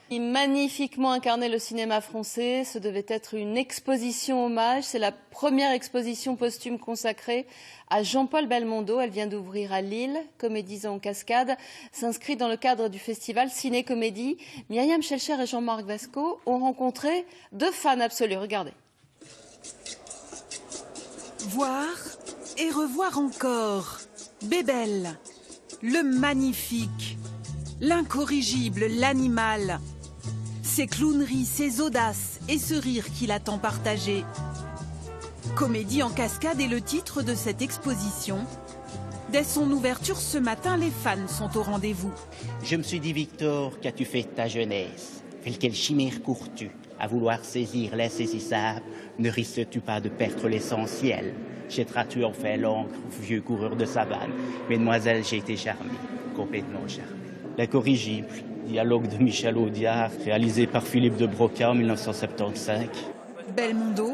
Il magnifiquement incarné le cinéma français. Ce devait être une exposition hommage. C'est la première exposition posthume consacrée à Jean-Paul Belmondo. Elle vient d'ouvrir à Lille. Comédies en cascade s'inscrit dans le cadre du festival Ciné-Comédie. Myriam Schelcher et Jean-Marc Vasco ont rencontré deux fans absolus. Regardez. Voir et revoir encore. Bébel, le magnifique, l'incorrigible, l'animal. Ses clowneries, ses audaces et ce rire qu'il a tant partagé. Comédie en cascade est le titre de cette exposition. Dès son ouverture ce matin, les fans sont au rendez-vous. Je me suis dit, Victor, qu'as-tu fait de ta jeunesse? Quelle chimère cours-tu? À vouloir saisir l'insaisissable, ne risques-tu pas de perdre l'essentiel? Jetteras-tu enfin l'encre, vieux coureur de savane? Mesdemoiselles, j'ai été charmé, complètement charmé. L'incorrigible, dialogue de Michel Audiard, réalisé par Philippe de Broca en 1975. Belmondo,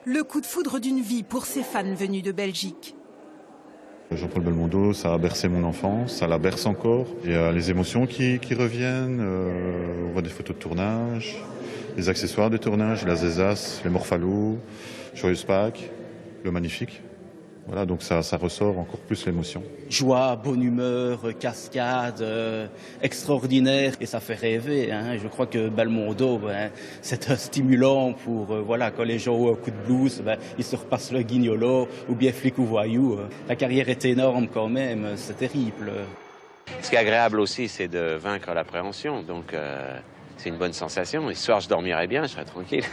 le coup de foudre d'une vie pour ses fans venus de Belgique. Jean-Paul Belmondo, ça a bercé mon enfance, ça la berce encore. Il y a les émotions qui reviennent, on voit des photos de tournage, les accessoires de tournage, la Zézas, les Morphalos, Joyeuse Pâques, le Magnifique. Voilà, donc ça ressort encore plus l'émotion. Joie, bonne humeur, cascade, extraordinaire, et ça fait rêver. Hein. Je crois que Belmondo, c'est un stimulant pour, voilà, quand les gens ont un coup de blues, ils se repassent le guignolo, ou bien flic ou voyou. La carrière est énorme quand même, c'est terrible. Ce qui est agréable aussi, c'est de vaincre l'appréhension, donc c'est une bonne sensation. Et ce soir, je dormirai bien, je serai tranquille.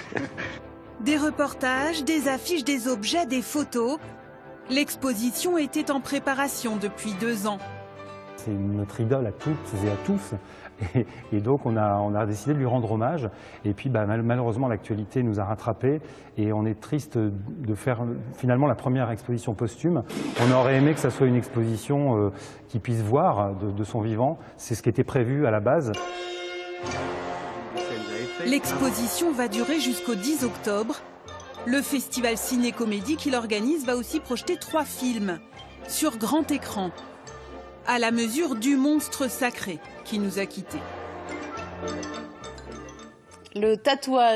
Des reportages, des affiches, des objets, des photos. L'exposition était en préparation depuis 2 ans. C'est notre idole à toutes et à tous. Et donc on a décidé de lui rendre hommage. Et puis malheureusement l'actualité nous a rattrapés et on est triste de faire finalement la première exposition posthume. On aurait aimé que ça soit une exposition qui puisse voir de son vivant. C'est ce qui était prévu à la base. L'exposition va durer jusqu'au 10 octobre. Le festival Ciné-Comédie qu'il organise va aussi projeter 3 films sur grand écran, à la mesure du monstre sacré qui nous a quittés. Le tatouage